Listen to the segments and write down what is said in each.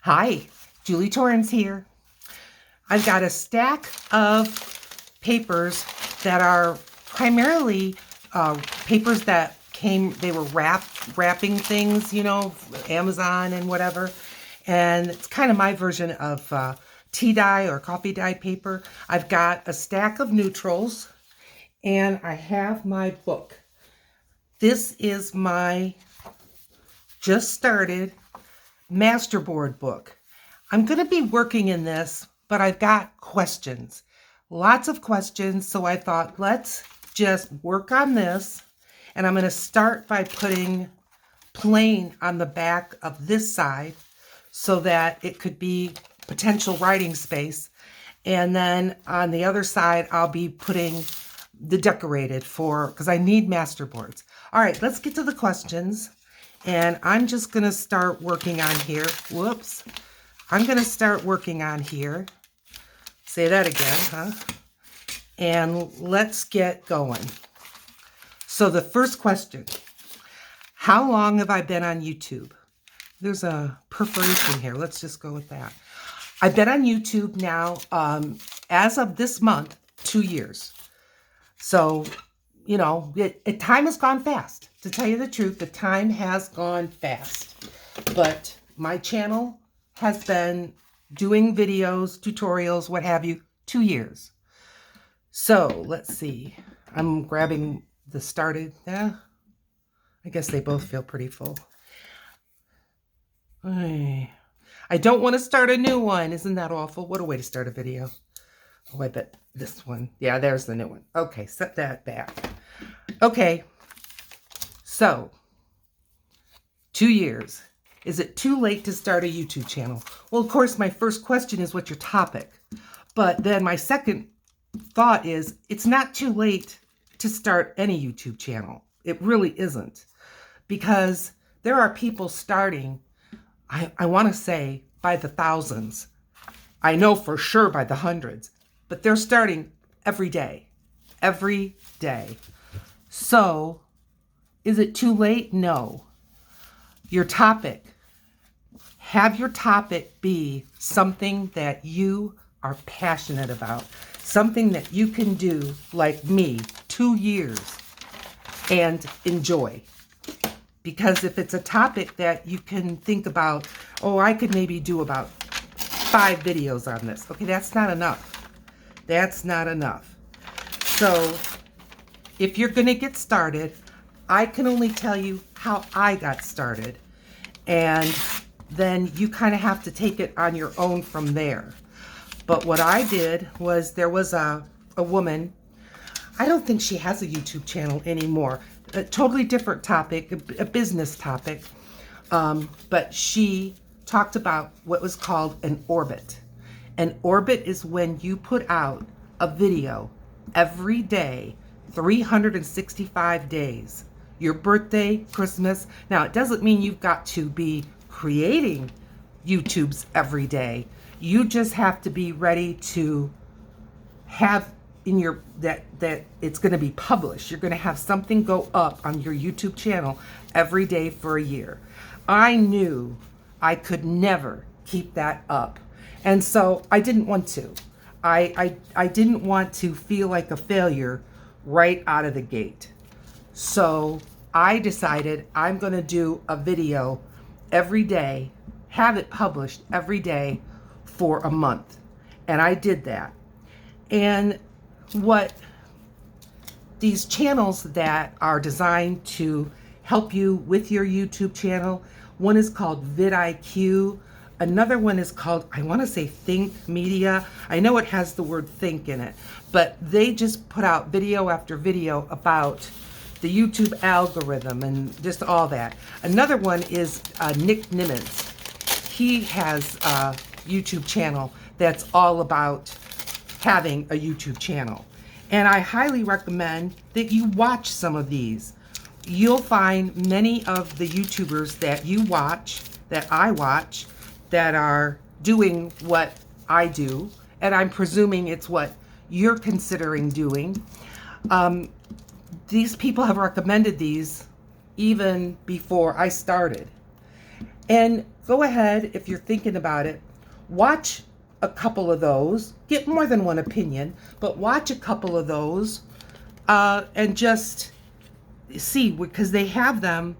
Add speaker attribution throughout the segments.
Speaker 1: Hi, Julie Torrance here. I've got a stack of papers that are primarily papers that they were wrapping things, Amazon and whatever. And it's kind of my version of tea dye or coffee dye paper. I've got a stack of neutrals and I have my book. This is my just started masterboard book. I'm going to be working in this, but I've got questions, lots of questions. So I thought, let's just work on this. And I'm going to start by putting plain on the back of this side so that it could be potential writing space. And then on the other side, I'll be putting the decorated because I need masterboards. All right, let's get to the questions. And I'm just going to start working on here. Whoops. I'm going to start working on here. Say that again, huh? And let's get going. So the first question, how long have I been on YouTube? There's a perforation here. Let's just go with that. I've been on YouTube now, as of this month, 2 years. So, time has gone fast. To tell you the truth, the time has gone fast. But my channel has been doing videos, tutorials, what have you, 2 years. So, let's see. I'm grabbing the started. Yeah, I guess they both feel pretty full. I don't want to start a new one. Isn't that awful? What a way to start a video. Oh, I bet this one. Yeah, there's the new one. Okay, set that back. Okay, so 2 years. Is it too late to start a YouTube channel? Well, of course, my first question is, what's your topic? But then my second thought is, it's not too late to start any YouTube channel. It really isn't. Because there are people starting, I want to say, by the thousands. I know for sure by the hundreds. But they're starting every day. Every day. So, is it too late? No. Your topic. Have your topic be something that you are passionate about. Something that you can do, like me, 2 years, and enjoy. Because if it's a topic that you can think about, oh, I could maybe do about 5 videos on this. Okay, that's not enough. That's not enough. So, if you're going to get started, I can only tell you how I got started. And then you kind of have to take it on your own from there. But what I did was, there was a woman, I don't think she has a YouTube channel anymore. A totally different topic, a business topic. But she talked about what was called an orbit. An orbit is when you put out a video every day, 365 days. Your birthday, Christmas. Now, it doesn't mean you've got to be creating YouTubes every day. You just have to be ready to have in your that it's going to be published. You're going to have something go up on your YouTube channel every day for a year. I knew I could never keep that up. And so I didn't want to. I didn't want to feel like a failure right out of the gate. So I decided I'm going to do a video every day, have it published every day for a month. And I did that. And what these channels that are designed to help you with your YouTube channel, one is called vidIQ. Another one is called, I want to say, Think Media. I know it has the word think in it, but they just put out video after video about the YouTube algorithm and just all that. Another one is Nick Nimitz. He has a YouTube channel that's all about having a YouTube channel. And I highly recommend that you watch some of these. You'll find many of the YouTubers that you watch, that I watch, that are doing what I do, and I'm presuming it's what you're considering doing. These people have recommended these even before I started. And go ahead, if you're thinking about it, watch a couple of those. Get more than one opinion, but watch a couple of those and just see, because they have them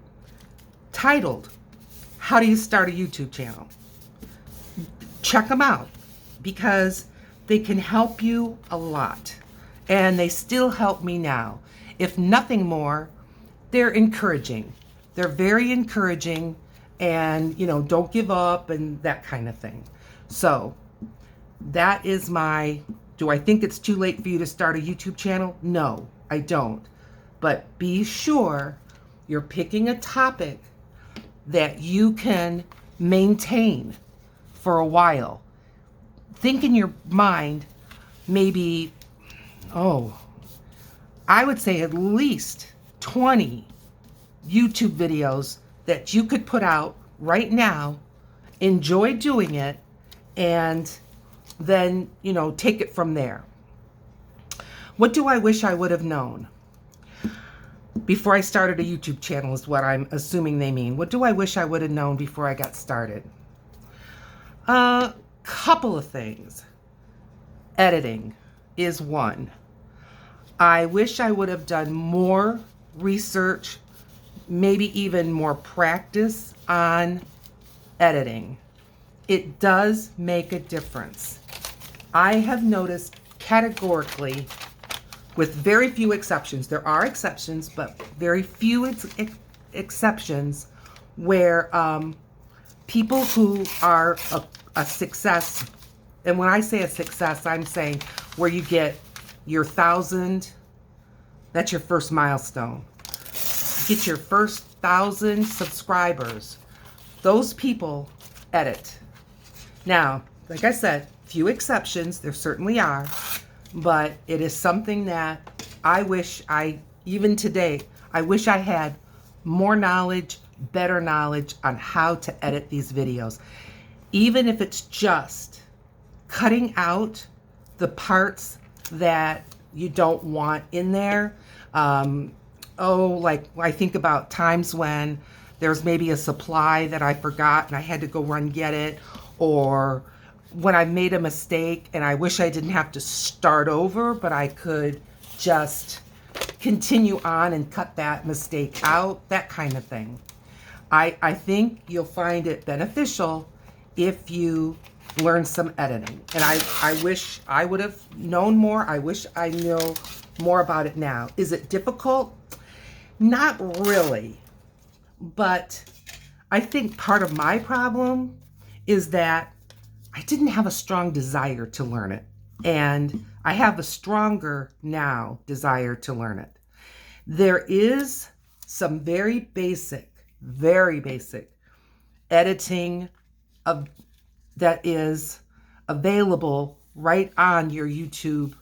Speaker 1: titled, How Do You Start a YouTube Channel? Check them out because they can help you a lot. And they still help me now. If nothing more, they're encouraging. They're very encouraging and, you know, don't give up and that kind of thing. So that is my, do I think it's too late for you to start a YouTube channel? No, I don't. But be sure you're picking a topic that you can maintain for a while. Think in your mind, maybe, I would say at least 20 YouTube videos that you could put out right now, enjoy doing it, and then, you know, take it from there. What do I wish I would have known before I started a YouTube channel is what I'm assuming they mean. What do I wish I would have known before I got started? Couple of things. Editing is one. I wish I would have done more research, maybe even more practice on editing. It does make a difference. I have noticed categorically, with very few exceptions, there are exceptions, but very few exceptions, where people who are a success, and when I say a success, I'm saying where you get your 1,000, that's your first milestone. Get your first 1,000 subscribers. Those people edit. Now, like I said, few exceptions, there certainly are, but it is something that I wish even today, I wish I had more knowledge, better knowledge on how to edit these videos. Even if it's just cutting out the parts that you don't want in there. Like I think about times when there's maybe a supply that I forgot and I had to go run get it, or when I made a mistake and I wish I didn't have to start over, but I could just continue on and cut that mistake out, that kind of thing. I think you'll find it beneficial if you learn some editing. And I wish I would have known more. I wish I knew more about it now. Is it difficult? Not really. But I think part of my problem is that I didn't have a strong desire to learn it. And I have a stronger now desire to learn it. There is some very basic editing that is available right on your YouTube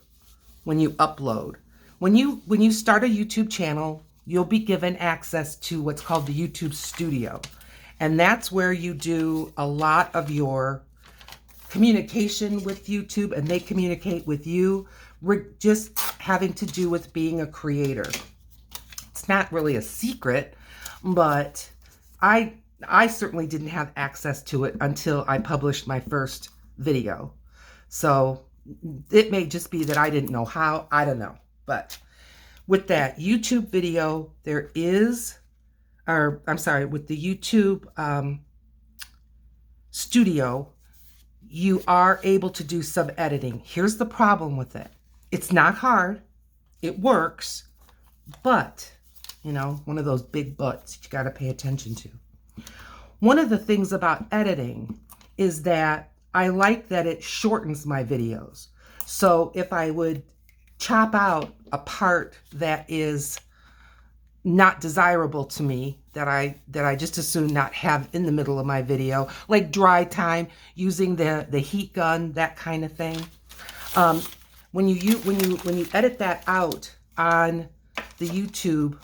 Speaker 1: when you upload. When you start a YouTube channel, you'll be given access to what's called the YouTube Studio. And that's where you do a lot of your communication with YouTube, and they communicate with you, just having to do with being a creator. It's not really a secret, but I certainly didn't have access to it until I published my first video. So it may just be that I didn't know how, I don't know. But with that YouTube video, with the YouTube Studio, you are able to do some editing. Here's the problem with it. It's not hard. It works. But, you know, one of those big buts you got to pay attention to. One of the things about editing is that I like that it shortens my videos. So if I would chop out a part that is not desirable to me, that I just as soon not have in the middle of my video, like dry time, using the heat gun, that kind of thing. When you edit that out on the YouTube,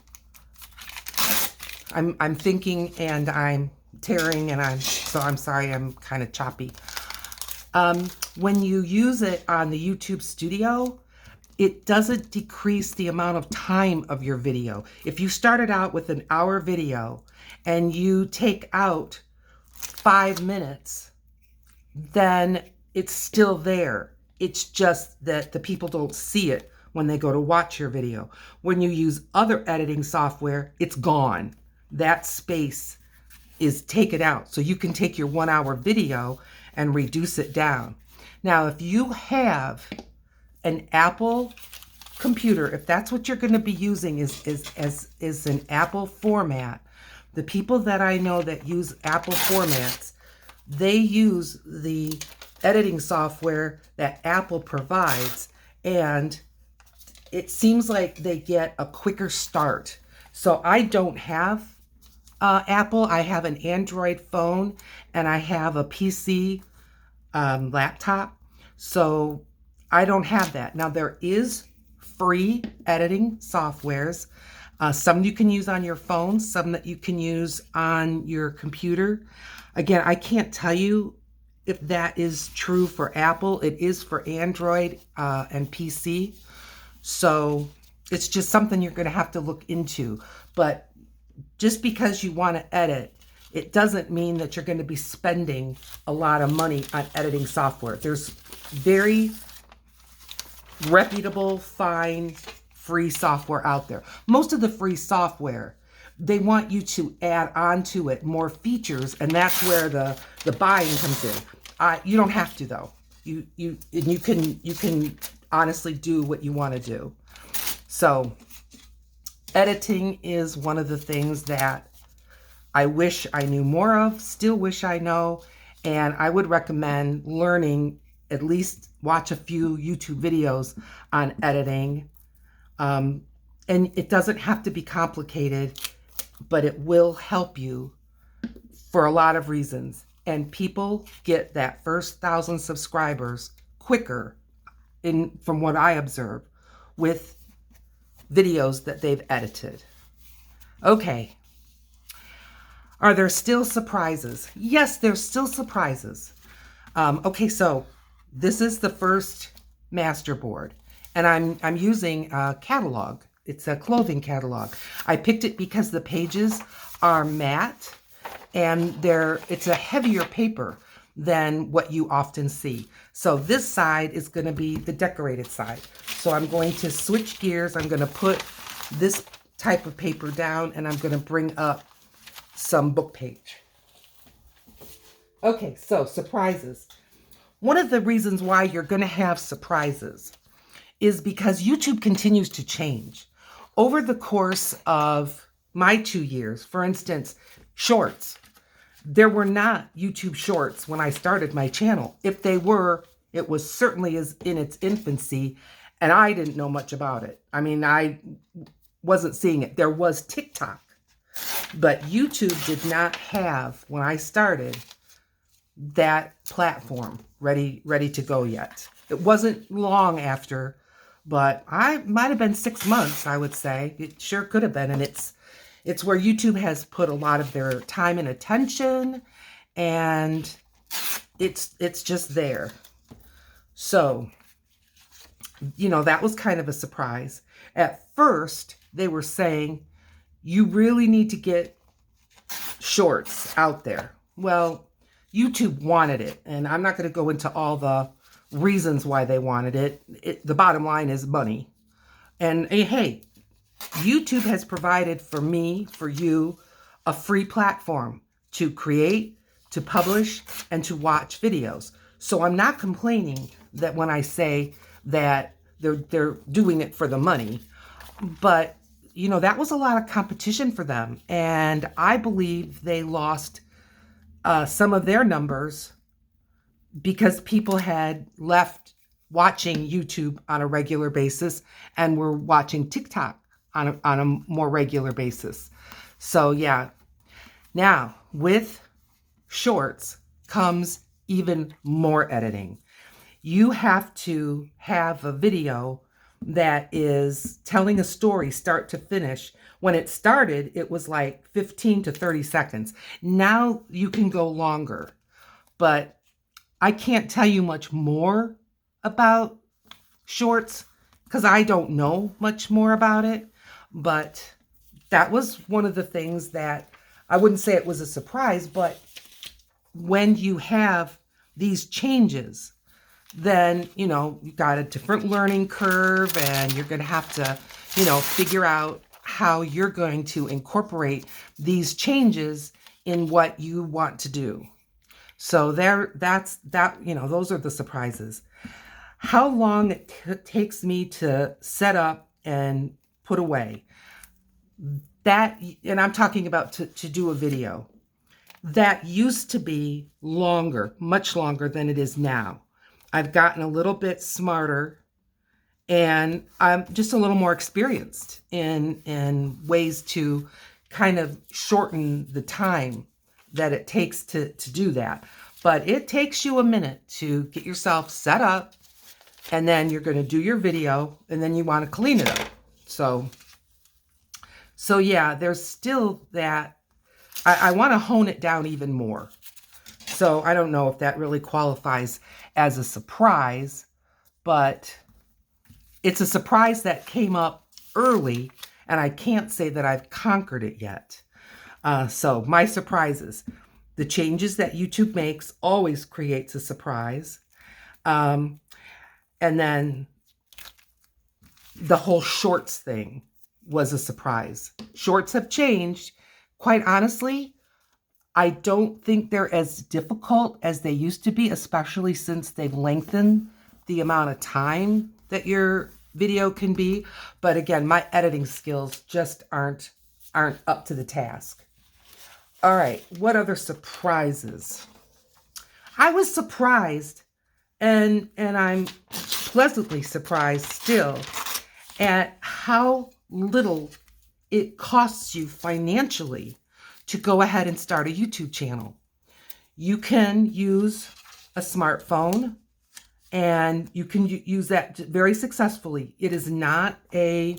Speaker 1: I'm thinking and I'm tearing, and I'm sorry, I'm kind of choppy. When you use it on the YouTube Studio, it doesn't decrease the amount of time of your video. If you started out with an hour video and you take out 5 minutes, then it's still there. It's just that the people don't see it when they go to watch your video. When you use other editing software, it's gone. That space is taken out. So you can take your 1 hour video and reduce it down. Now, if you have an Apple computer, if that's what you're going to be using is an Apple format, the people that I know that use Apple formats, they use the editing software that Apple provides, and it seems like they get a quicker start. So I don't have Apple. I have an Android phone and I have a PC laptop. So I don't have that. Now there is free editing softwares. Some you can use on your phone, some that you can use on your computer. Again, I can't tell you if that is true for Apple. It is for Android and PC. So it's just something you're going to have to look into. But just because you want to edit, it doesn't mean that you're going to be spending a lot of money on editing software. There's very reputable, fine, free software out there. Most of the free software, they want you to add on to it more features, and that's where the buying comes in. You don't have to, though. You can honestly do what you want to do. So editing is one of the things that I wish I knew more of, still wish I know, and I would recommend learning, at least watch a few YouTube videos on editing. And it doesn't have to be complicated, but it will help you for a lot of reasons. And people get that first 1,000 subscribers quicker, from what I observe, with videos that they've edited. Okay. Are there still surprises? Yes, there's still surprises. Okay, so this is the first masterboard, and I'm using a catalog. It's a clothing catalog. I picked it because the pages are matte, and it's a heavier paper than what you often see. So this side is going to be the decorated side. So I'm going to switch gears. I'm going to put this type of paper down, and I'm going to bring up some book page. Okay, so surprises. One of the reasons why you're going to have surprises is because YouTube continues to change. Over the course of my 2 years, for instance, shorts. There were not YouTube shorts when I started my channel. If they were, it was certainly in its infancy, and I didn't know much about it. I mean, I wasn't seeing it. There was TikTok, but YouTube did not have, when I started, that platform ready to go yet. It wasn't long after, but I might have been 6 months, I would say. It sure could have been, and it's where YouTube has put a lot of their time and attention, and it's just there. So, that was kind of a surprise. At first, they were saying, you really need to get shorts out there. Well, YouTube wanted it, and I'm not going to go into all the reasons why they wanted it. The bottom line is money. And hey, YouTube has provided for me, for you, a free platform to create, to publish, and to watch videos. So I'm not complaining that when I say that they're doing it for the money, but that was a lot of competition for them, and I believe they lost some of their numbers because people had left watching YouTube on a regular basis and were watching TikTok on a more regular basis. So yeah. Now, with shorts comes even more editing. You have to have a video that is telling a story start to finish. When it started, it was like 15 to 30 seconds. Now you can go longer, but I can't tell you much more about shorts because I don't know much more about it. But that was one of the things that I wouldn't say it was a surprise, but when you have these changes, then, you know, you got a different learning curve, and you're going to have to, you know, figure out how you're going to incorporate these changes in what you want to do. So that's that, you know, those are the surprises. How long it takes me to set up and put away. That, and I'm talking about to do a video. That used to be longer, much longer than it is now. I've gotten a little bit smarter, and I'm just a little more experienced in ways to kind of shorten the time that it takes to do that. But it takes you a minute to get yourself set up, and then you're going to do your video, and then you want to clean it up. So yeah, there's still that. I want to hone it down even more. So I don't know if that really qualifies as a surprise, but it's a surprise that came up early, and I can't say that I've conquered it yet. So my surprises, the changes that YouTube makes always creates a surprise. And then the whole shorts thing was a surprise. Shorts have changed. Quite honestly, I don't think they're as difficult as they used to be, especially since they've lengthened the amount of time that your video can be. But again, my editing skills just aren't up to the task. All right, what other surprises? I was surprised, and I'm pleasantly surprised still at how little it costs you financially to go ahead and start a YouTube channel. You can use a smartphone, and you can use that very successfully. It is not a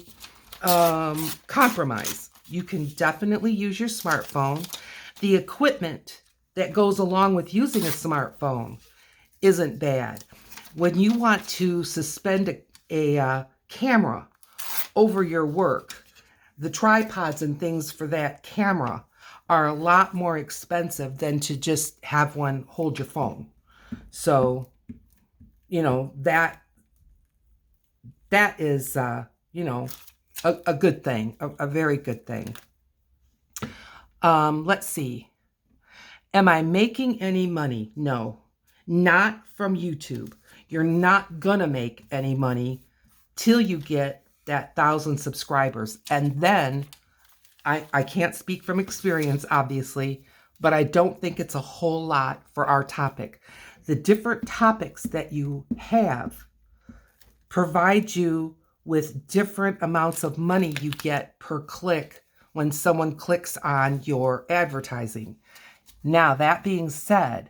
Speaker 1: compromise. You can definitely use your smartphone. The equipment that goes along with using a smartphone isn't bad. When you want to suspend a camera over your work, the tripods and things for that camera are a lot more expensive than to just have one hold your phone. So, you know, that is, you know, a good thing, a very good thing. Let's see. Am I making any money? No, not from YouTube. You're not gonna make any money till you get that 1,000 subscribers. And then I can't speak from experience, obviously, but I don't think it's a whole lot for our topic. The different topics that you have provide you with different amounts of money you get per click when someone clicks on your advertising. Now, that being said,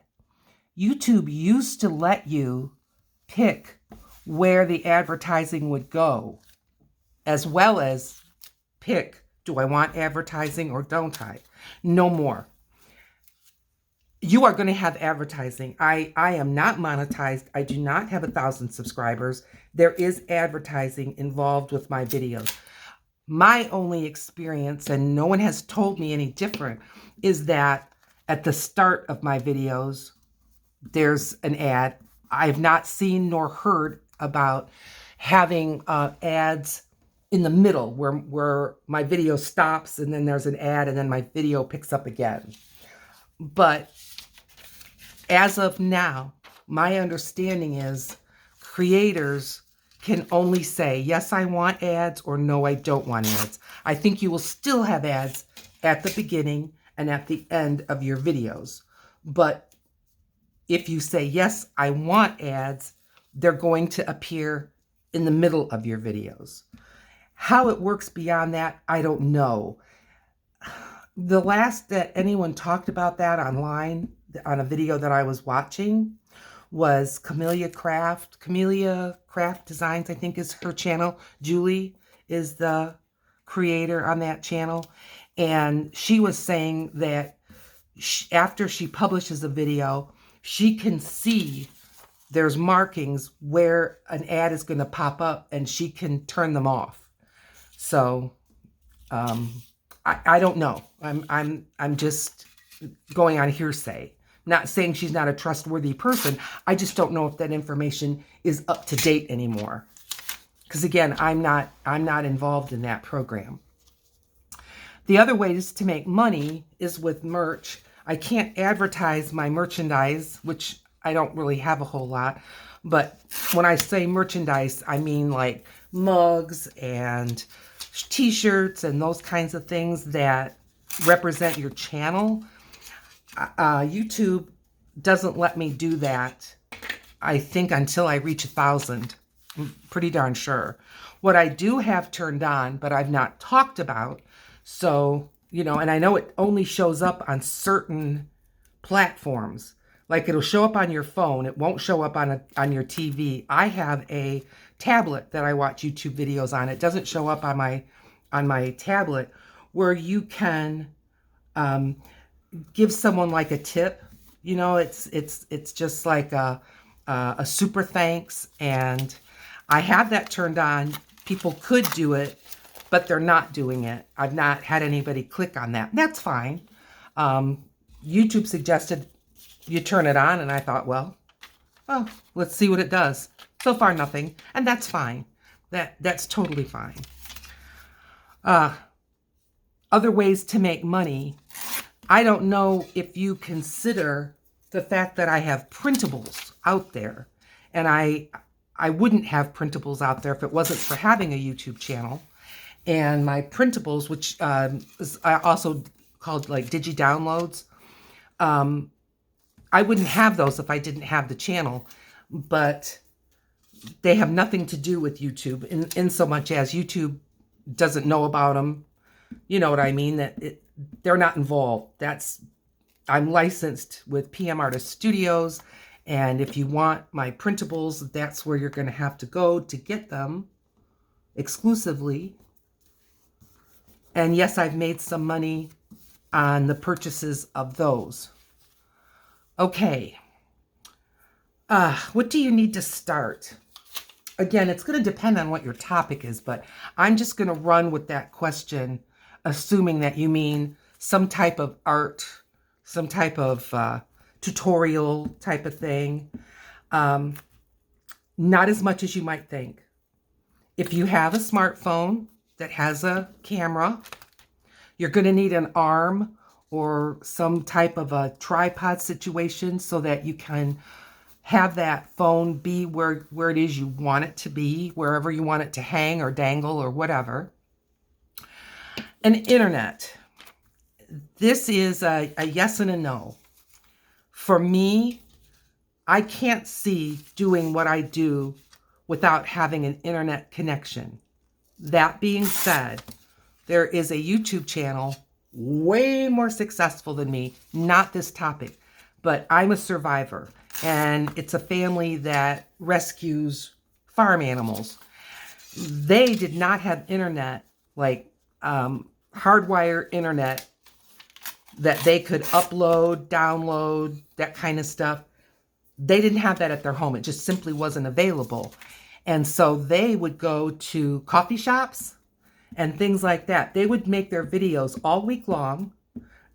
Speaker 1: YouTube used to let you pick where the advertising would go, as well as pick, do I want advertising or don't I? No more. You are going to have advertising. I am not monetized. I do not have 1,000 subscribers. There is advertising involved with my videos. My only experience, and no one has told me any different, is that at the start of my videos, there's an ad. I've not seen nor heard about having ads in the middle where my video stops and then there's an ad and then my video picks up again. But as of now, my understanding is creators can only say, yes, I want ads, or no, I don't want ads. I think you will still have ads at the beginning and at the end of your videos. But if you say, yes, I want ads, they're going to appear in the middle of your videos. How it works beyond that, I don't know. The last that anyone talked about that online on a video that I was watching was Camellia Craft Designs, I think is her channel. Julie is the creator on that channel. And she was saying that after she publishes a video, she can see there's markings where an ad is going to pop up and she can turn them off. So I don't know. I'm just going on hearsay Not saying she's not a trustworthy person. I just don't know if that information is up to date anymore. Because again, I'm not involved in that program. The other ways to make money is with merch. I can't advertise my merchandise, which I don't really have a whole lot. But when I say merchandise, I mean like mugs and t-shirts and those kinds of things that represent your channel. YouTube doesn't let me do that, I think, until I reach 1,000. I'm pretty darn sure. What I do have turned on, but I've not talked about, so, you know, and I know it only shows up on certain platforms. Like it'll show up on your phone. It won't show up on your TV. I have a tablet that I watch YouTube videos on. It doesn't show up on my tablet, where you can give someone like a tip. You know, it's just like a super thanks, and I have that turned on. People could do it, but they're not doing it. I've not had anybody click on that. That's fine. YouTube suggested you turn it on, and I thought, well, let's see what it does. So far, nothing, and that's fine. That's totally fine. Other ways to make money. I don't know if you consider the fact that I have printables out there, and I wouldn't have printables out there if it wasn't for having a YouTube channel. And my printables, which is also called like digi downloads, I wouldn't have those if I didn't have the channel, but they have nothing to do with YouTube in so much as YouTube doesn't know about them. You know what I mean? They're not involved. I'm licensed with PM Artist Studios, and if you want my printables, that's where you're going to have to go to get them exclusively. And yes, I've made some money on the purchases of those. Okay. What do you need to start? Again, it's going to depend on what your topic is, but I'm just going to run with that question, assuming that you mean some type of art, some type of tutorial type of thing. Not as much as you might think. If you have a smartphone that has a camera, you're going to need an arm or some type of a tripod situation so that you can have that phone be where it is you want it to be, wherever you want it to hang or dangle or whatever. An internet. This is a yes and a no. For me, I can't see doing what I do without having an internet connection. That being said, there is a YouTube channel way more successful than me, not this topic, but I'm a survivor, and it's a family that rescues farm animals. They did not have internet, like hardwire internet that they could upload, download, that kind of stuff. They didn't have that at their home. It just simply wasn't available. And so they would go to coffee shops and things like that. They would make their videos all week long,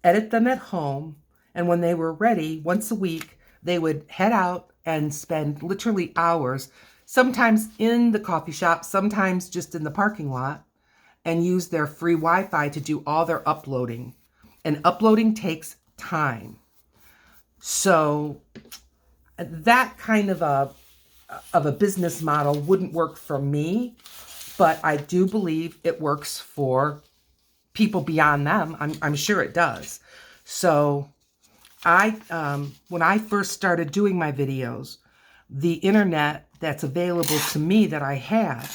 Speaker 1: edit them at home, and when they were ready, once a week, they would head out and spend literally hours, sometimes in the coffee shop, sometimes just in the parking lot, and use their free Wi-Fi to do all their uploading. And uploading takes time. So that kind of a business model wouldn't work for me, but I do believe it works for people beyond them. I'm sure it does. So when I first started doing my videos, the internet that's available to me that I had,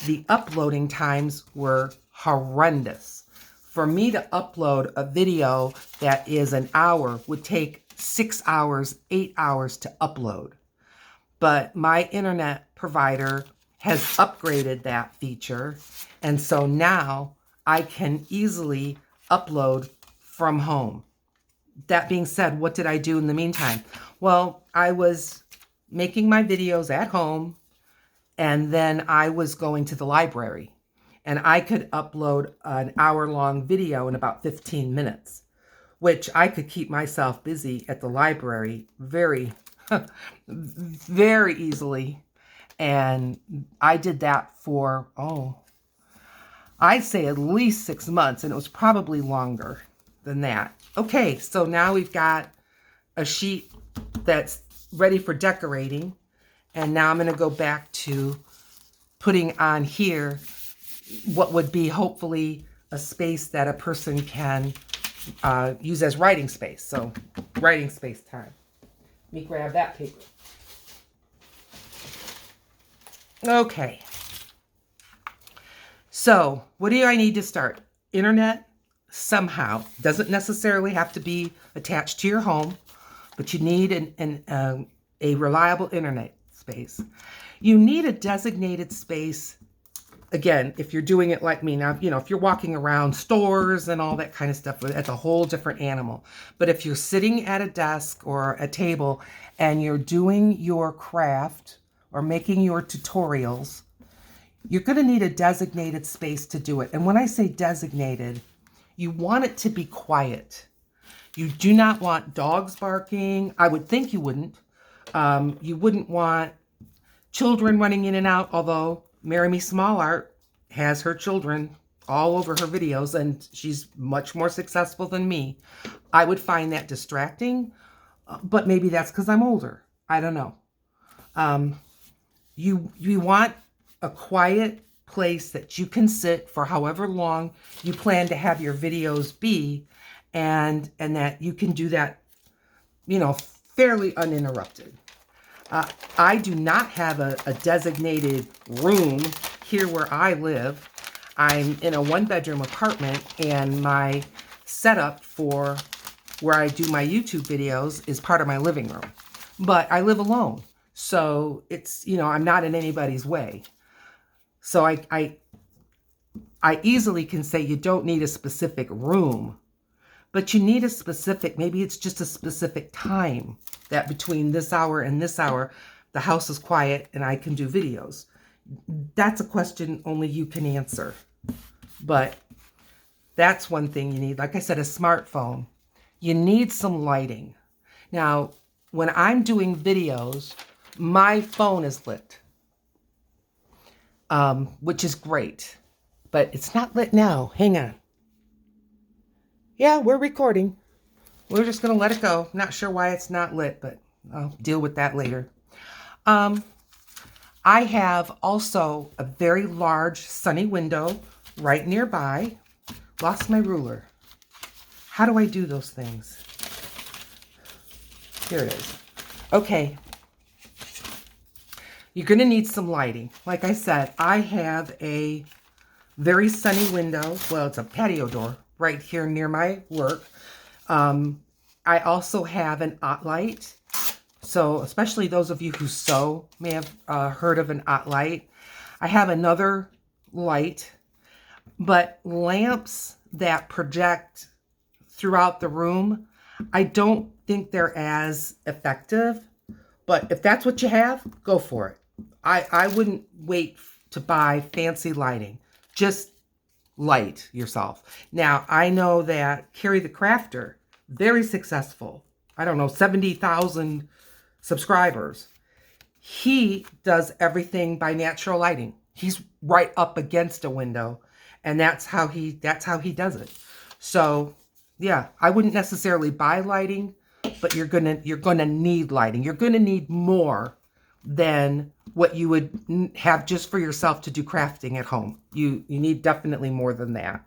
Speaker 1: the uploading times were horrendous. For me to upload a video that is an hour would take 6 hours, 8 hours to upload. But my internet provider has upgraded that feature, and so now I can easily upload from home. That being said, what did I do in the meantime? Well, I was making my videos at home, and then I was going to the library, and I could upload an hour-long video in about 15 minutes, which I could keep myself busy at the library very, very easily. And I did that for, I'd say at least 6 months, and it was probably longer than that. Okay, so now we've got a sheet that's ready for decorating. And now I'm going to go back to putting on here what would be hopefully a space that a person can use as writing space. So writing space time. Let me grab that paper. Okay. So what do I need to start? Internet somehow. Doesn't necessarily have to be attached to your home, but you need a reliable internet space. You need a designated space. Again, if you're doing it like me now, if you're walking around stores and all that kind of stuff, that's a whole different animal. But if you're sitting at a desk or a table and you're doing your craft or making your tutorials, you're going to need a designated space to do it. And when I say designated, you want it to be quiet. You do not want dogs barking. I would think you wouldn't. You wouldn't want children running in and out, although Marry Me Small Art has her children all over her videos, and she's much more successful than me. I would find that distracting, but maybe that's because I'm older. I don't know. You want a quiet place that you can sit for however long you plan to have your videos be, and that you can do that, fairly uninterrupted. I do not have a designated room here where I live. I'm in a one-bedroom apartment, and my setup for where I do my YouTube videos is part of my living room. But I live alone, so it's, I'm not in anybody's way. So I easily can say you don't need a specific room, but you need a specific, maybe it's just a specific time that between this hour and this hour, the house is quiet and I can do videos. That's a question only you can answer. But that's one thing you need. Like I said, a smartphone. You need some lighting. Now, when I'm doing videos, my phone is lit, which is great. But it's not lit now. Hang on. Yeah, we're recording. We're just going to let it go. Not sure why it's not lit, but I'll deal with that later. I have also a very large sunny window right nearby. Lost my ruler. How do I do those things? Here it is. Okay. You're going to need some lighting. Like I said, I have a very sunny window. Well, it's a patio door right here near my work. I also have an OttLight. So especially those of you who sew may have heard of an OttLight. I have another light, but lamps that project throughout the room, I don't think they're as effective. But if that's what you have, go for it. I wouldn't wait to buy fancy lighting. Just light yourself. Now, I know that Carrie the Crafter, very successful. I don't know, 70,000 subscribers. He does everything by natural lighting. He's right up against a window, and that's how he does it. So, yeah, I wouldn't necessarily buy lighting, but you're gonna need lighting. You're gonna need more than what you would have just for yourself to do crafting at home. You need definitely more than that.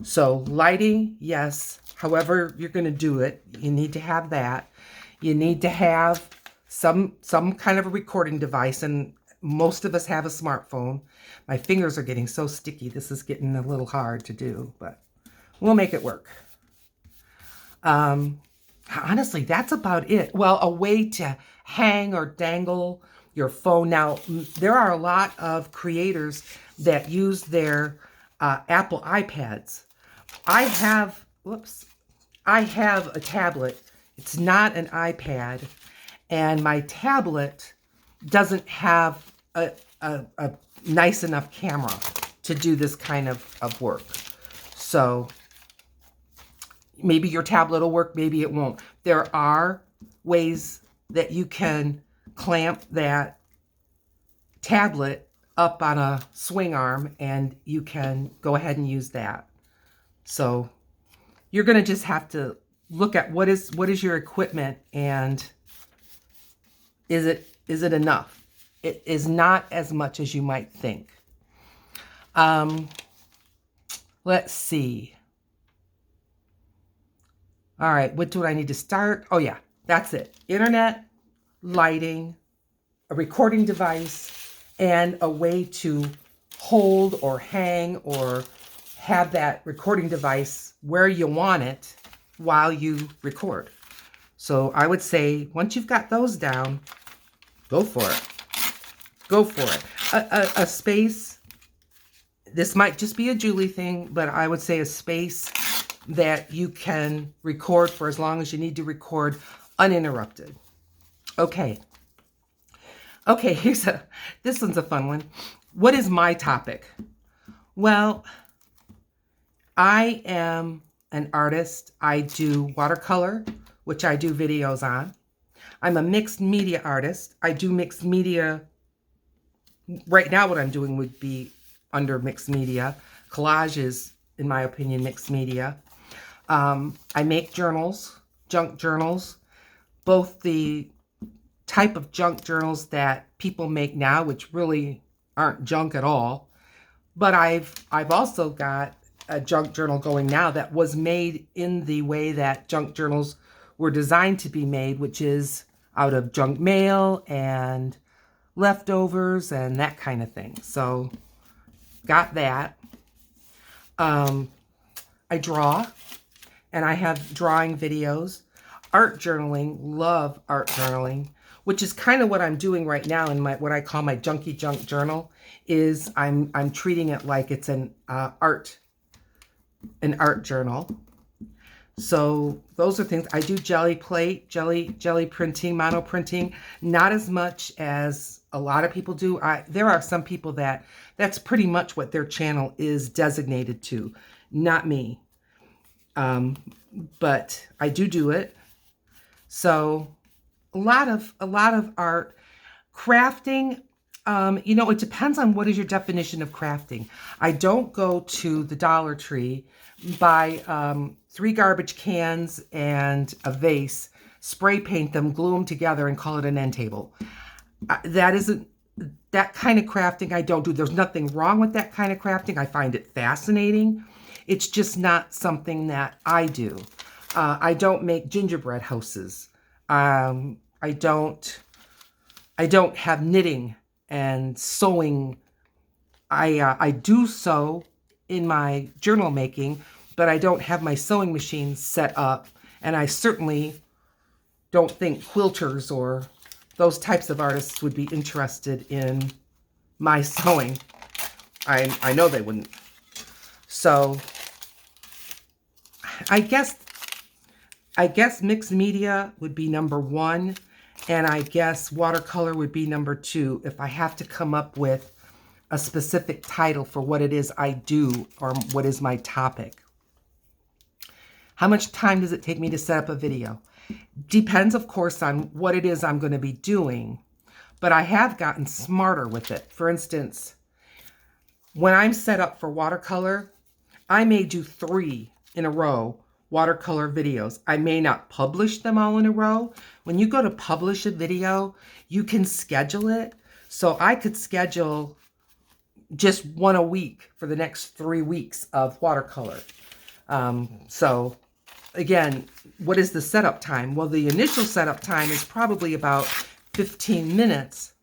Speaker 1: So lighting, yes. However you're going to do it, you need to have that. You need to have some kind of a recording device, and most of us have a smartphone. My fingers are getting so sticky. This is getting a little hard to do, but we'll make it work. Honestly, that's about it. Well, a way to hang or dangle your phone. Now, there are a lot of creators that use their Apple iPads. I have a tablet. It's not an iPad, and my tablet doesn't have a nice enough camera to do this kind of work. So, maybe your tablet will work, maybe it won't. There are ways that you can clamp that tablet up on a swing arm, and you can go ahead and use that. So you're going to just have to look at what is your equipment, and is it enough? It is not as much as you might think. Let's see. All right, what do I need to start? Oh yeah, that's it. Internet, lighting, a recording device, and a way to hold or hang or have that recording device where you want it while you record. So I would say once you've got those down, go for it. Go for it. A space, this might just be a Julie thing, but I would say a space that you can record for as long as you need to record uninterrupted. Okay. Okay, this one's a fun one. What is my topic? Well, I am an artist. I do watercolor, which I do videos on. I'm a mixed media artist. I do mixed media. Right now what I'm doing would be under mixed media. Collage is, in my opinion, mixed media. I make journals, junk journals, both the type of junk journals that people make now, which really aren't junk at all. But I've also got a junk journal going now that was made in the way that junk journals were designed to be made, which is out of junk mail and leftovers and that kind of thing. So got that. I draw, and I have drawing videos. Art journaling, love art journaling, which is kind of what I'm doing right now in my what I call my junky junk journal. Is I'm treating it like it's an art journal. So those are things. I do jelly plate, jelly printing, mono printing, not as much as a lot of people do. There are some people that's pretty much what their channel is designated to, not me. But I do it. So a lot of art. Crafting, it depends on what is your definition of crafting. I don't go to the Dollar Tree, buy 3 garbage cans and a vase, spray paint them, glue them together, and call it an end table. That kind of crafting I don't do. There's nothing wrong with that kind of crafting. I find it fascinating. It's just not something that I do. I don't make gingerbread houses. I don't have knitting and sewing. I do sew in my journal making, but I don't have my sewing machine set up, and I certainly don't think quilters or those types of artists would be interested in my sewing. I know they wouldn't. So I guess mixed media would be number 1, and I guess watercolor would be number 2 if I have to come up with a specific title for what it is I do or what is my topic. How much time does it take me to set up a video? Depends, of course, on what it is I'm going to be doing, but I have gotten smarter with it. For instance, when I'm set up for watercolor, I may do 3 in a row watercolor videos. I may not publish them all in a row. When you go to publish a video, you can schedule it. So I could schedule just 1 a week for the next 3 weeks of watercolor. So again, what is the setup time? Well, the initial setup time is probably about 15 minutes,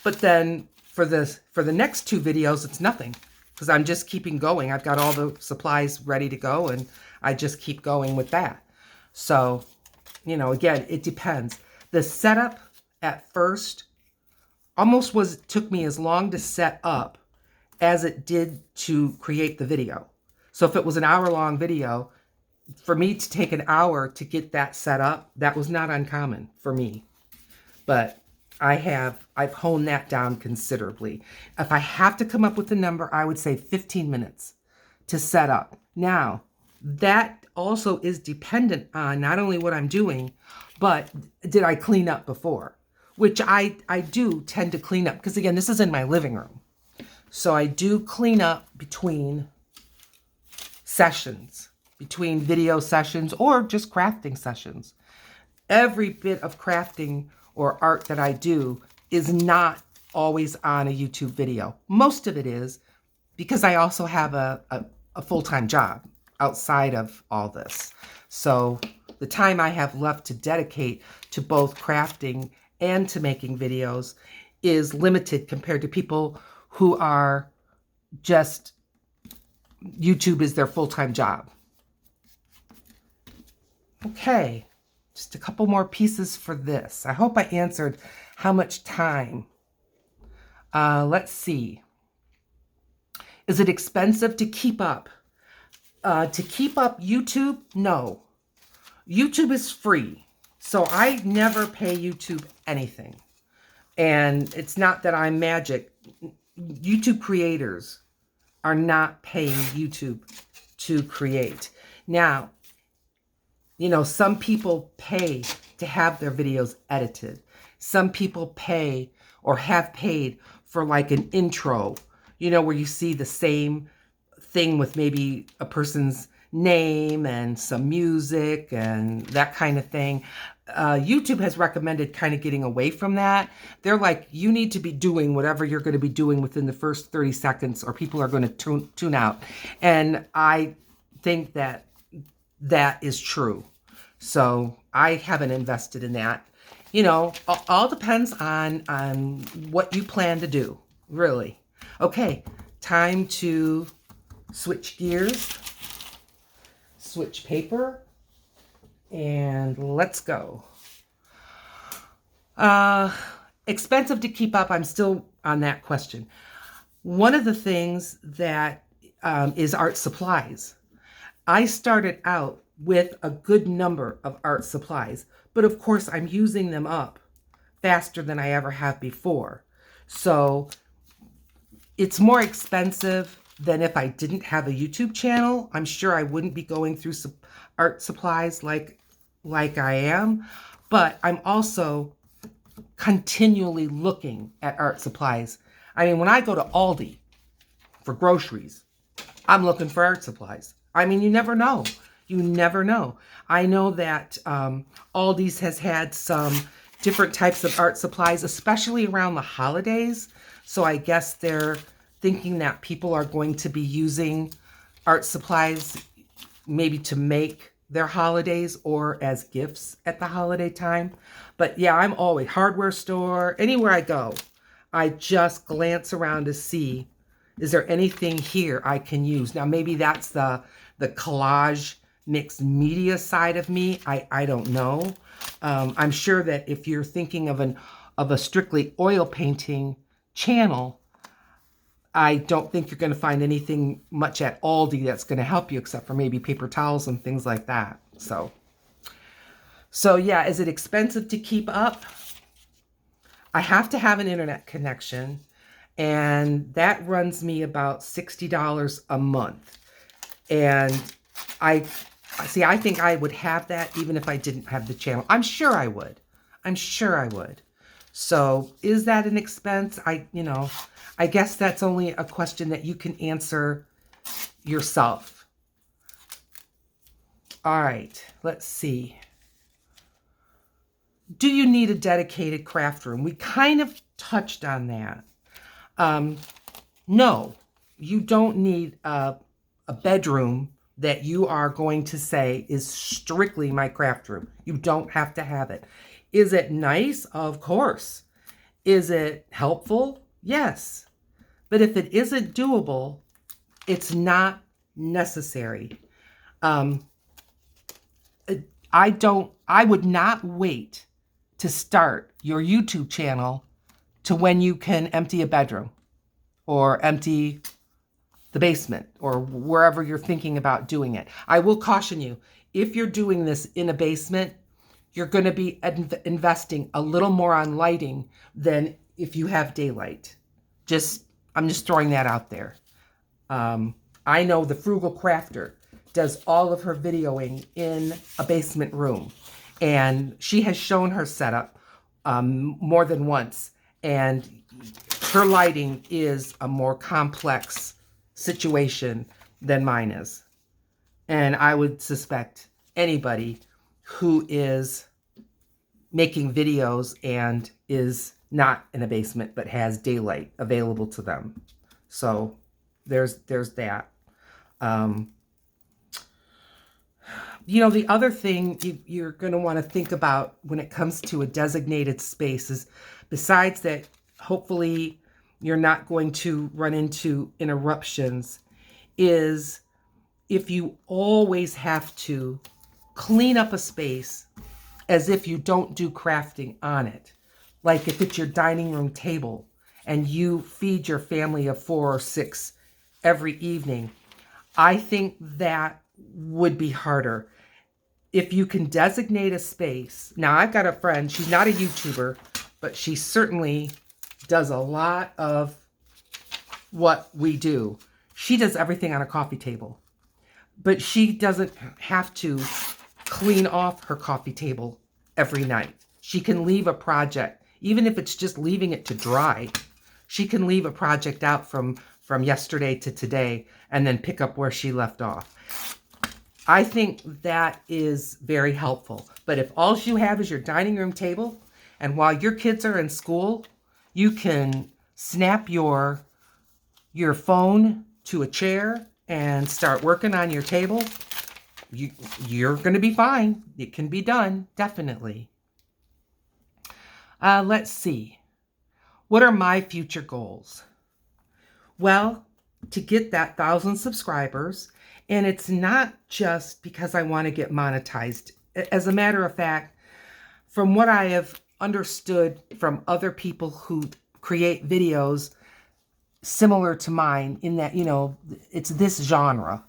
Speaker 1: but then for the next 2 videos, it's nothing, because I'm just keeping going. I've got all the supplies ready to go, and I just keep going with that. So, again, it depends. The setup at first almost took me as long to set up as it did to create the video. So if it was an hour-long video, for me to take an hour to get that set up, that was not uncommon for me. But I've honed that down considerably. If I have to come up with a number, I would say 15 minutes to set up. Now, that also is dependent on not only what I'm doing, but did I clean up before? Which I do tend to clean up, because again, this is in my living room. So I do clean up between sessions, between video sessions or just crafting sessions. Every bit of crafting or art that I do is not always on a YouTube video. Most of it is, because I also have a full-time job outside of all this. So the time I have left to dedicate to both crafting and to making videos is limited compared to people who are just, YouTube is their full-time job. Okay, just a couple more pieces for this. I hope I answered how much time. Let's see. Is it expensive to keep up? To keep up YouTube? No. YouTube is free. So I never pay YouTube anything. And it's not that I'm magic. YouTube creators are not paying YouTube to create. Now, you know, some people pay to have their videos edited. Some people pay or have paid for like an intro, you know, where you see the same thing with maybe a person's name and some music and that kind of thing. YouTube has recommended kind of getting away from that. They're like, you need to be doing whatever you're going to be doing within the first 30 seconds or people are going to tune out. And I think that that is true. So I haven't invested in that. You know, all depends on what you plan to do, really. Okay, time to switch gears, switch paper, and let's go. Expensive to keep up. I'm still on that question. One of the things that is art supplies. I started out with a good number of art supplies, but of course I'm using them up faster than I ever have before. So it's more expensive than if I didn't have a YouTube channel. I'm sure I wouldn't be going through some art supplies like I am, but I'm also continually looking at art supplies. I mean, when I go to Aldi for groceries, I'm looking for art supplies. I mean, you never know. You never know. I know that Aldi's has had some different types of art supplies, especially around the holidays. So I guess they're thinking that people are going to be using art supplies maybe to make their holidays or as gifts at the holiday time. But yeah, I'm always hardware store, anywhere I go, I just glance around to see, is there anything here I can use? Now, maybe that's the collage mixed media side of me. I don't know. I'm sure that if you're thinking of a strictly oil painting channel, I don't think you're going to find anything much at Aldi that's going to help you, except for maybe paper towels and things like that. So yeah, is it expensive to keep up? I have to have an internet connection, and that runs me about $60 a month. And I think I would have that even if I didn't have the channel. I'm sure I would. I'm sure I would. So is that an expense? I guess that's only a question that you can answer yourself. All right, let's see. Do you need a dedicated craft room? We kind of touched on that. No, you don't need a bedroom that you are going to say is strictly my craft room. You don't have to have it. Is it nice? Of course. Is it helpful? Yes. But if it isn't doable, it's not necessary. I would not wait to start your YouTube channel to when you can empty a bedroom or empty the basement or wherever you're thinking about doing it. I will caution you, if you're doing this in a basement, you're going to be investing a little more on lighting than if you have daylight. I'm just throwing that out there. I know the Frugal Crafter does all of her videoing in a basement room. And she has shown her setup more than once. And her lighting is a more complex situation than mine is. And I would suspect anybody who is making videos and is not in a basement but has daylight available to them. So there's that. You know, the other thing you're going to want to think about when it comes to a designated space is, besides that, hopefully you're not going to run into interruptions, is if you always have to clean up a space as if you don't do crafting on it. Like if it's your dining room table and you feed your family of 4 or 6 every evening, I think that would be harder. If you can designate a space. Now, I've got a friend, she's not a YouTuber, but she certainly does a lot of what we do. She does everything on a coffee table, but she doesn't have to clean off her coffee table every night. She can leave a project, even if it's just leaving it to dry. She can leave a project out from yesterday to today and then pick up where she left off. I think that is very helpful. But if all you have is your dining room table, and while your kids are in school, you can snap your phone to a chair and start working on your table, you're going to be fine. It can be done, definitely. Let's see. What are my future goals? Well, to get that 1,000 subscribers, and it's not just because I want to get monetized. As a matter of fact, from what I have understood from other people who create videos similar to mine, in that, you know, it's this genre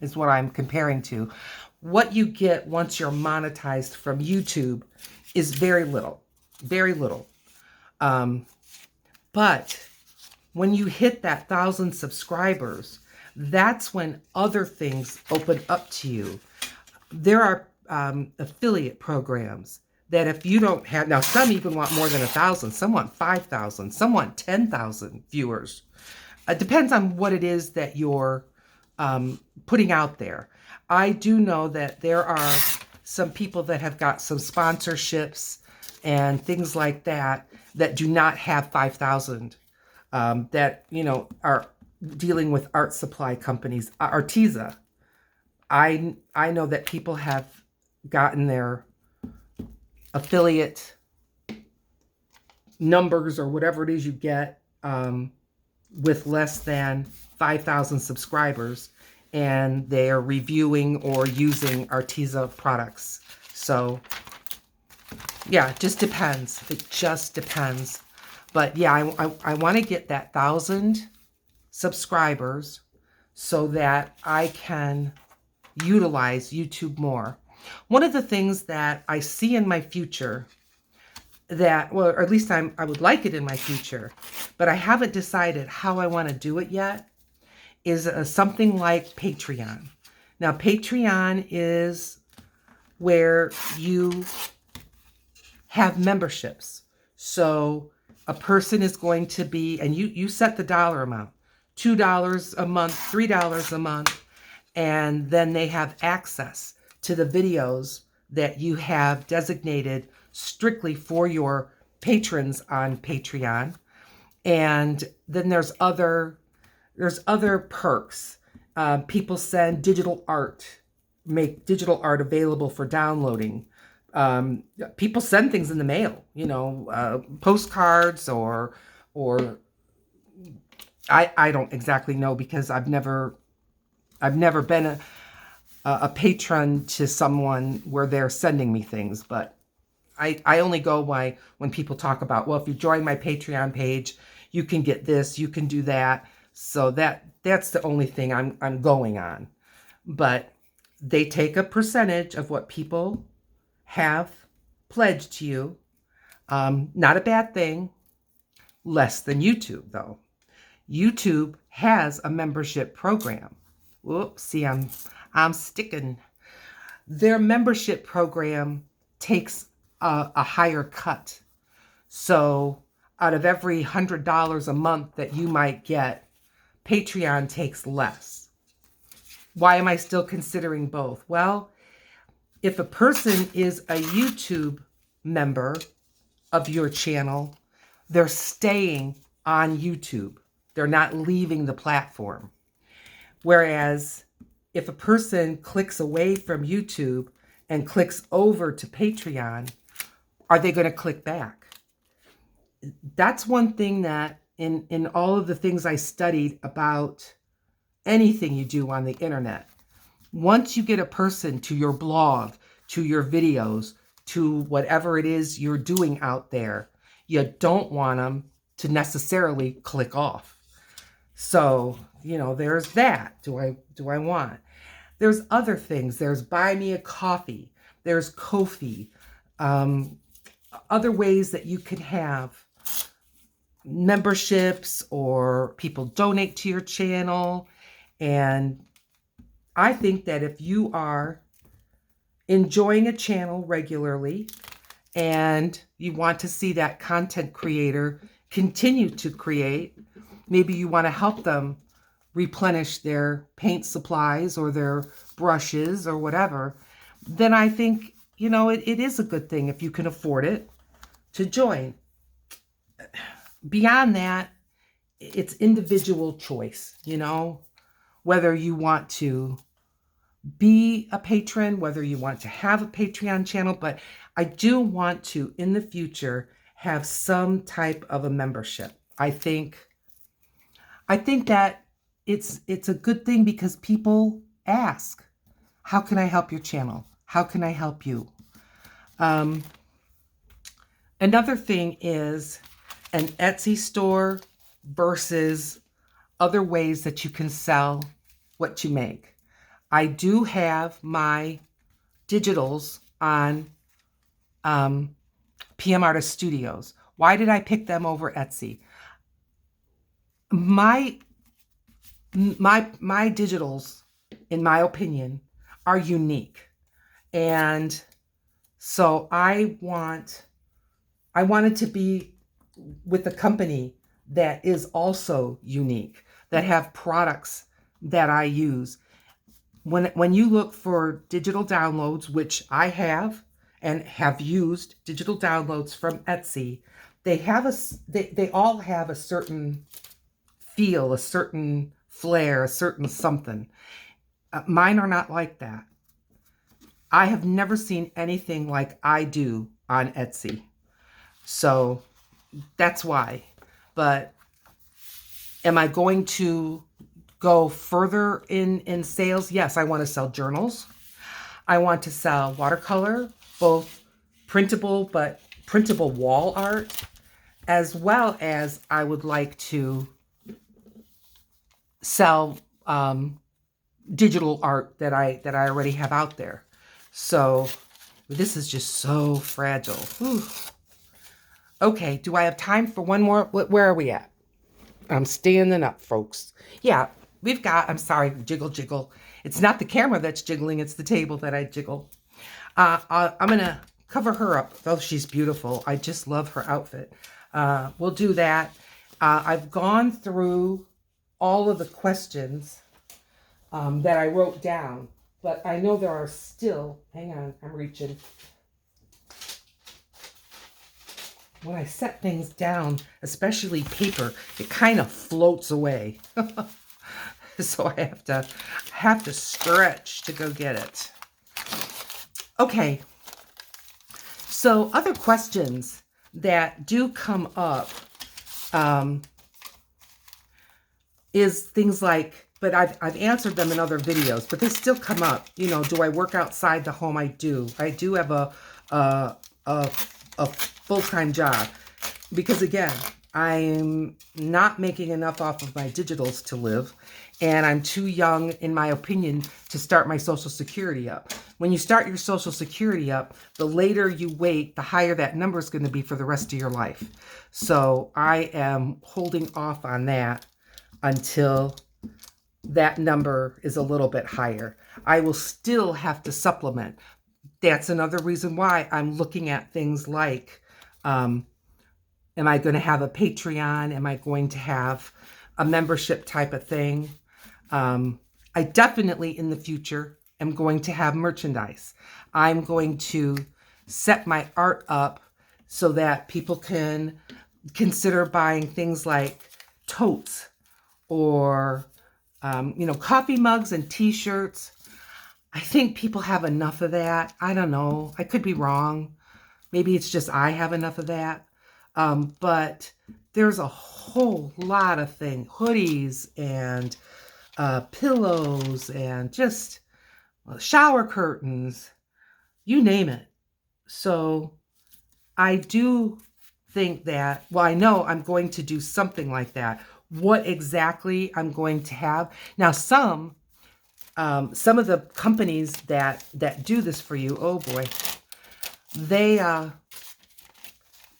Speaker 1: is what I'm comparing to. What you get once you're monetized from YouTube is very little, very little. But when you hit that 1,000 subscribers, that's when other things open up to you. There are affiliate programs that if you don't have, now some even want more than 1,000, some want 5,000, some want 10,000 viewers. It depends on what it is that you're putting out there. I do know that there are some people that have got some sponsorships and things like that that do not have 5,000, that, you know, are dealing with art supply companies, Arteza. I know that people have gotten their affiliate numbers or whatever it is you get with less than 5,000 subscribers, and they are reviewing or using Arteza products. So yeah, it just depends. It just depends. But yeah, I want to get that 1,000 subscribers so that I can utilize YouTube more. One of the things that I see in my future that, well, or at least I would like it in my future, but I haven't decided how I want to do it yet, is something like Patreon. Now, Patreon is where you have memberships. So a person is going to be, and you set the dollar amount, $2 a month, $3 a month, and then they have access to the videos that you have designated strictly for your patrons on Patreon. And then there's other perks. People send digital art, make digital art available for downloading. People send things in the mail, you know, postcards or I don't exactly know, because I've never been a patron to someone where they're sending me things, but I only go by when people talk about, well, if you join my Patreon page, you can get this, you can do that. So that's the only thing I'm going on. But they take a percentage of what people have pledged to you. Not a bad thing. Less than YouTube, though. YouTube has a membership program. Whoops, see, I'm sticking. Their membership program takes a higher cut. So out of every $100 a month that you might get, Patreon takes less. Why am I still considering both? Well, if a person is a YouTube member of your channel, they're staying on YouTube. They're not leaving the platform. Whereas if a person clicks away from YouTube and clicks over to Patreon, are they going to click back? That's one thing that in all of the things I studied about anything you do on the internet, once you get a person to your blog, to your videos, to whatever it is you're doing out there, you don't want them to necessarily click off. So, you know, there's that. Do I want? There's other things. There's Buy Me a Coffee. There's Ko-fi. Other ways that you can have memberships or people donate to your channel. And I think that if you are enjoying a channel regularly and you want to see that content creator continue to create, maybe you want to help them replenish their paint supplies or their brushes or whatever, then I think, you know, it is a good thing if you can afford it to join. Beyond that, it's individual choice, you know, whether you want to be a patron, whether you want to have a Patreon channel, but I do want to, in the future, have some type of a membership. I think that it's a good thing because people ask, how can I help your channel? How can I help you? Another thing is an Etsy store versus other ways that you can sell what you make. I do have my digitals on PM Artist Studios. Why did I pick them over Etsy? My digitals, in my opinion, are unique. And so I wanted to be with a company that is also unique, that have products that I use. When you look for digital downloads, which I have and have used digital downloads from Etsy, they all have a certain feel, a certain flair, a certain something. Mine are not like that. I have never seen anything like I do on Etsy. So that's why. But am I going to go further in sales? Yes, I want to sell journals. I want to sell watercolor, both printable wall art, as well as I would like to sell digital art that I already have out there. So this is just so fragile. Whew. Okay, do I have time for one more? Where are we at? I'm standing up, folks. Yeah, we've got, I'm sorry, jiggle, jiggle. It's not the camera that's jiggling, it's the table that I jiggle. I'm going to cover her up. Oh, she's beautiful. I just love her outfit. We'll do that. I've gone through all of the questions that I wrote down, but I know there are still, hang on, I'm reaching. When I set things down, especially paper, it kind of floats away. So I have to stretch to go get it. Okay. So other questions that do come up is things like, but I've answered them in other videos, but they still come up. You know, do I work outside the home? I do. I do have a full-time job because, again, I'm not making enough off of my digitals to live, and I'm too young, in my opinion, to start my Social Security up. When you start your Social Security up, the later you wait, the higher that number is going to be for the rest of your life. So I am holding off on that until that number is a little bit higher. I will still have to supplement. That's another reason why I'm looking at things like, am I going to have a Patreon? Am I going to have a membership type of thing? I definitely in the future am going to have merchandise. I'm going to set my art up so that people can consider buying things like totes or, coffee mugs and t-shirts. I think people have enough of that. I don't know. I could be wrong. Maybe it's just I have enough of that. But there's a whole lot of things, hoodies and pillows and just shower curtains, you name it. So I do think that, well, I know I'm going to do something like that. What exactly I'm going to have. Now, some of the companies that do this for you, oh boy, they,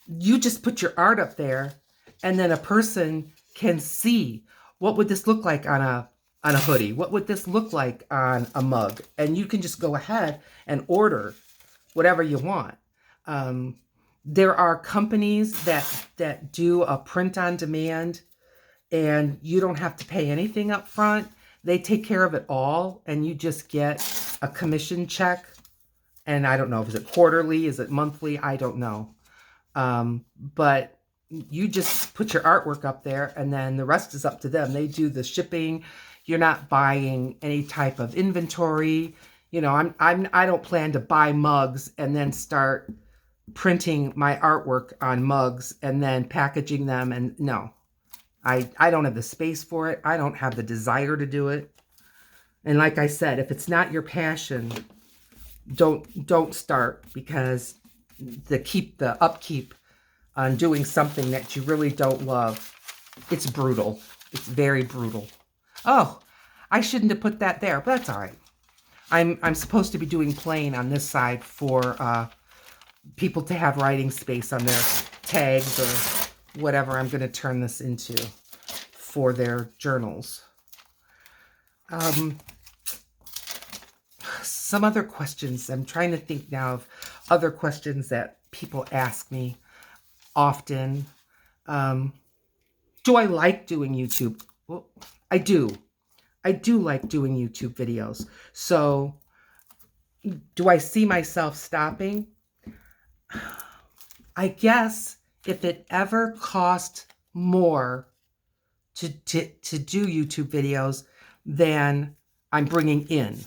Speaker 1: you just put your art up there and then a person can see, what would this look like on a hoodie? What would this look like on a mug? And you can just go ahead and order whatever you want. There are companies that do a print on demand and you don't have to pay anything up front. They take care of it all and you just get a commission check. And I don't know, is it quarterly? Is it monthly? I don't know. But you just put your artwork up there and then the rest is up to them. They do the shipping. You're not buying any type of inventory. You know, I don't plan to buy mugs and then start printing my artwork on mugs and then packaging them. And no, I don't have the space for it. I don't have the desire to do it. And like I said, if it's not your passion, don't start, because the upkeep on doing something that you really don't love, it's brutal. It's very brutal. Oh, I shouldn't have put that there, but that's all right. I'm supposed to be doing plain on this side for people to have writing space on their tags or whatever I'm going to turn this into for their journals. Some other questions. I'm trying to think now of other questions that people ask me often. Do I like doing YouTube? Well, I do. I do like doing YouTube videos. So do I see myself stopping? I guess if it ever cost more to do YouTube videos than I'm bringing in,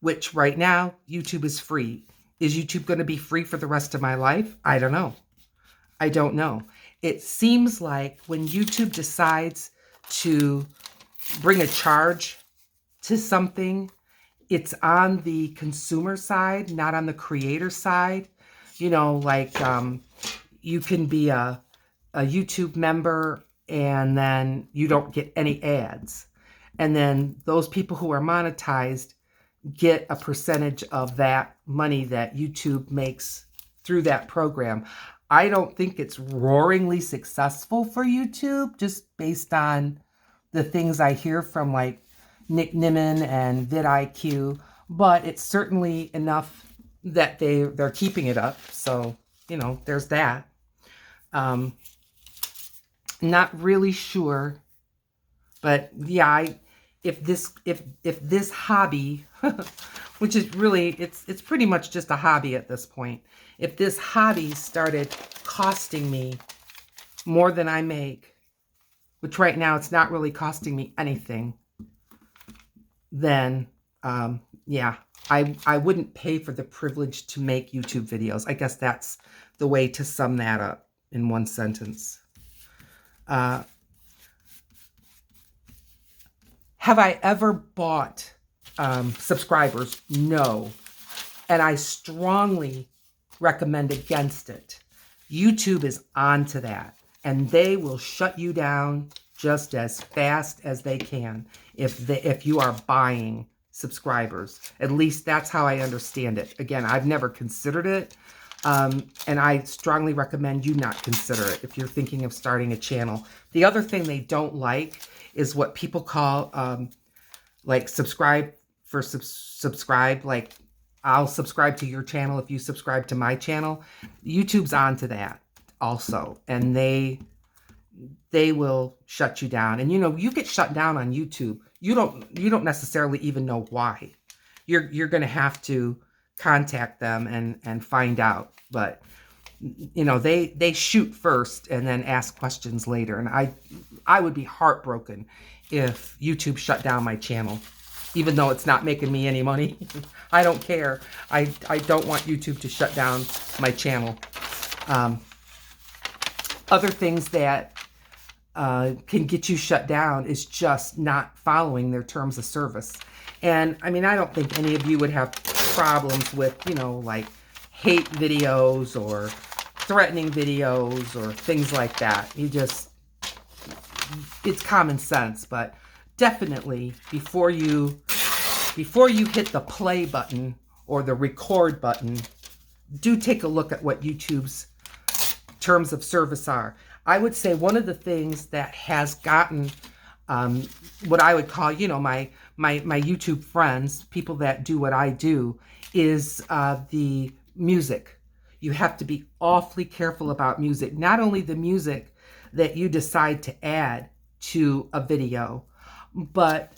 Speaker 1: which right now YouTube is free. Is YouTube going to be free for the rest of my life? I don't know. I don't know. It seems like when YouTube decides to bring a charge to something, it's on the consumer side, not on the creator side. You know, like you can be a YouTube member and then you don't get any ads. And then those people who are monetized get a percentage of that money that YouTube makes through that program. I don't think it's roaringly successful for YouTube, just based on the things I hear from like Nick Nimmin and vidIQ, but it's certainly enough that they're keeping it up. So, you know, there's that. Not really sure, but yeah, if this hobby, which is really, it's pretty much just a hobby at this point. If this hobby started costing me more than I make, which right now it's not really costing me anything, then yeah, I wouldn't pay for the privilege to make YouTube videos. I guess that's the way to sum that up in one sentence. Have I ever bought subscribers? No. And I strongly recommend against it. YouTube is on to that. And they will shut you down just as fast as they can if you are buying subscribers. At least that's how I understand it. Again, I've never considered it. And I strongly recommend you not consider it if you're thinking of starting a channel. The other thing they don't like is what people call like subscribe, like I'll subscribe to your channel if you subscribe to my channel. YouTube's onto that also, and they will shut you down. And you get shut down on YouTube. You don't necessarily even know why. You're going to have to contact them and find out. But they shoot first and then ask questions later. And I would be heartbroken if YouTube shut down my channel, even though it's not making me any money. I don't care. I don't want YouTube to shut down my channel. Other things that can get you shut down is just not following their terms of service. And I mean, I don't think any of you would have problems with, like hate videos or threatening videos or things like that. It's common sense. But definitely before you hit the play button or the record button, do take a look at what YouTube's terms of service are. I would say one of the things that has gotten what I would call, my YouTube friends, people that do what I do, is the music. You have to be awfully careful about music. Not only the music that you decide to add to a video, but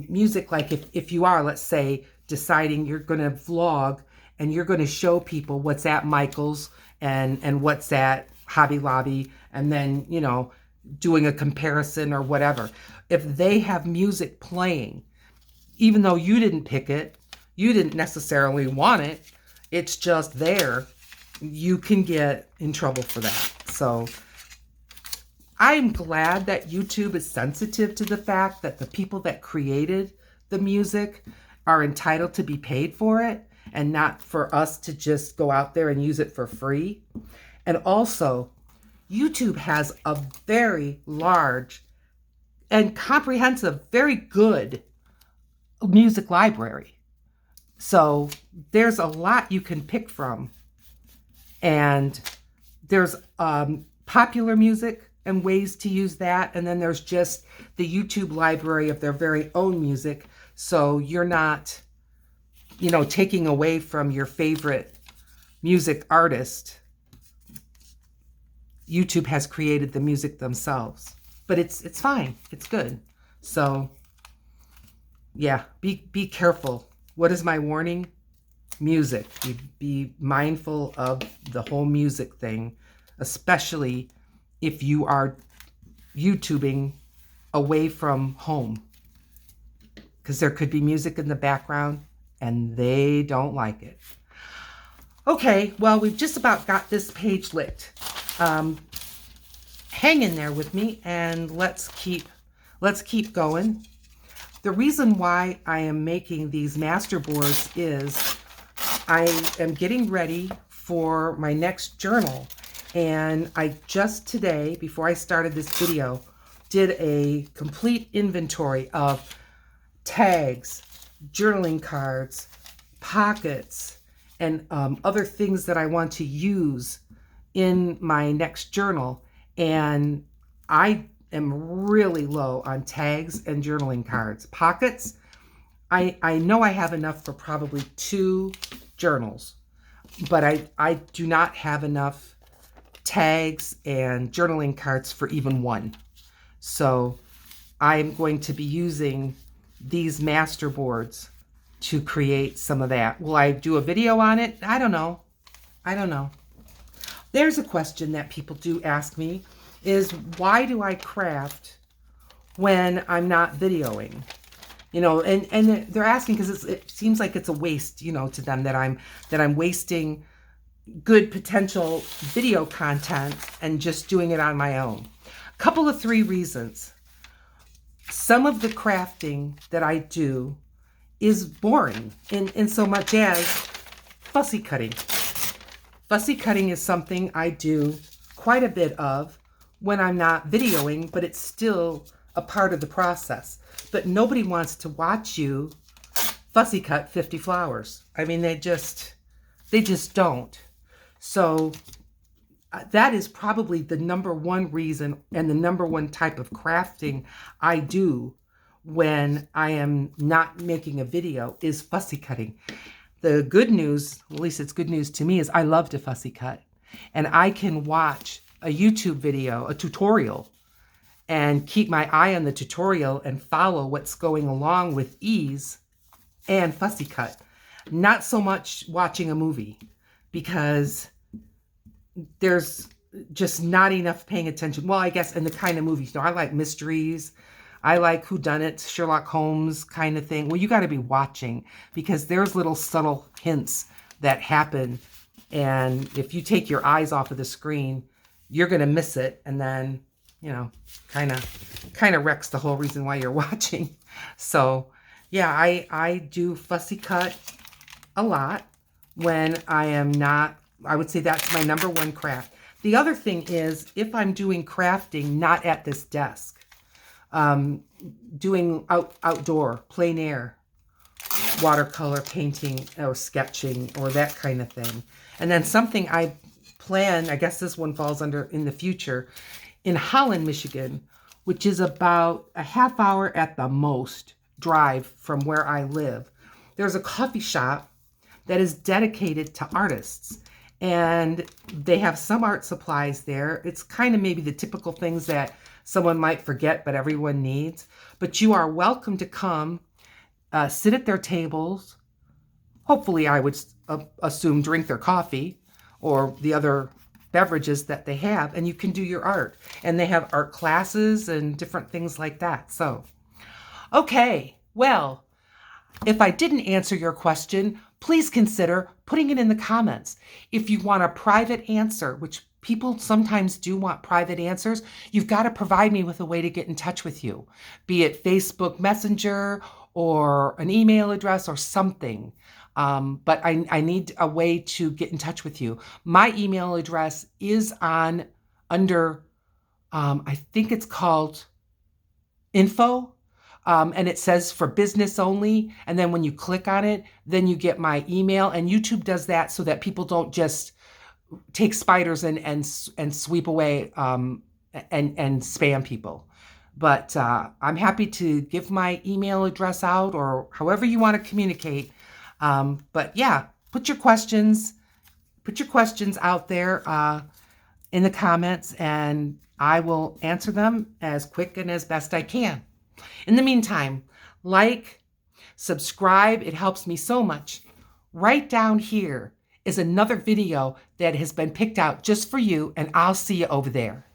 Speaker 1: music like if you are, let's say, deciding you're going to vlog and you're going to show people what's at Michael's and what's at Hobby Lobby, and then, doing a comparison or whatever. If they have music playing, even though you didn't pick it, you didn't necessarily want it, it's just there, you can get in trouble for that. So I'm glad that YouTube is sensitive to the fact that the people that created the music are entitled to be paid for it, and not for us to just go out there and use it for free. And also, YouTube has a very large and comprehensive, very good music library. So there's a lot you can pick from. And there's popular music and ways to use that. And then there's just the YouTube library of their very own music. So you're not, taking away from your favorite music artist. YouTube has created the music themselves, but it's fine. It's good. So yeah, be careful. What is my warning? Music. Be mindful of the whole music thing, especially if you are YouTubing away from home, because there could be music in the background and they don't like it. Okay, well, we've just about got this page lit. Hang in there with me and let's keep going. The reason why I am making these master boards is I am getting ready for my next journal, and I just today, before I started this video, did a complete inventory of tags, journaling cards, pockets, and other things that I want to use in my next journal. And I am really low on tags and journaling cards. Pockets, I know I have enough for probably 2 journals, but I do not have enough tags and journaling cards for even 1. So I'm going to be using these master boards to create some of that. Will I do a video on it? I don't know. There's a question that people do ask me, is why do I craft when I'm not videoing? And they're asking because it seems like it's a waste, to them, that I'm wasting good potential video content and just doing it on my own. A couple of 3 reasons. Some of the crafting that I do is boring in so much as fussy cutting. Fussy cutting is something I do quite a bit of when I'm not videoing, but it's still a part of the process. But nobody wants to watch you fussy cut 50 flowers. I mean, they just don't. So that is probably the number 1 reason and the number 1 type of crafting I do when I am not making a video is fussy cutting. The good news, at least it's good news to me, is I love to fussy cut. And I can watch a YouTube video, a tutorial, and keep my eye on the tutorial and follow what's going along with ease and fussy cut. Not so much watching a movie, because there's just not enough paying attention. Well, I guess in the kind of movies, I like mysteries. I like whodunits, Sherlock Holmes kind of thing. Well, you got to be watching, because there's little subtle hints that happen. And if you take your eyes off of the screen, you're going to miss it. And then, kind of wrecks the whole reason why you're watching. So yeah, I do fussy cut a lot when I am not. I would say that's my number one craft. The other thing is, if I'm doing crafting not at this desk, doing outdoor, plein air, watercolor painting or sketching or that kind of thing. And then something I plan, I guess this one falls under in the future, in Holland, Michigan, which is about a half hour at the most drive from where I live. There's a coffee shop that is dedicated to artists. And they have some art supplies there. It's kind of maybe the typical things that someone might forget, but everyone needs. But you are welcome to come, sit at their tables. Hopefully, I would assume drink their coffee or the other beverages that they have, and you can do your art. And they have art classes and different things like that. So, okay, well, if I didn't answer your question, please consider putting it in the comments. If you want a private answer, which people sometimes do want private answers, you've got to provide me with a way to get in touch with you, be it Facebook Messenger or an email address or something. But I need a way to get in touch with you. My email address is under, I think it's called info. And it says for business only. And then when you click on it, then you get my email. And YouTube does that so that people don't just take spiders and sweep away and spam people. But I'm happy to give my email address out, or however you want to communicate. But yeah, put your questions out there in the comments, and I will answer them as quick and as best I can. In the meantime, like, subscribe, it helps me so much. Right down here is another video that has been picked out just for you, and I'll see you over there.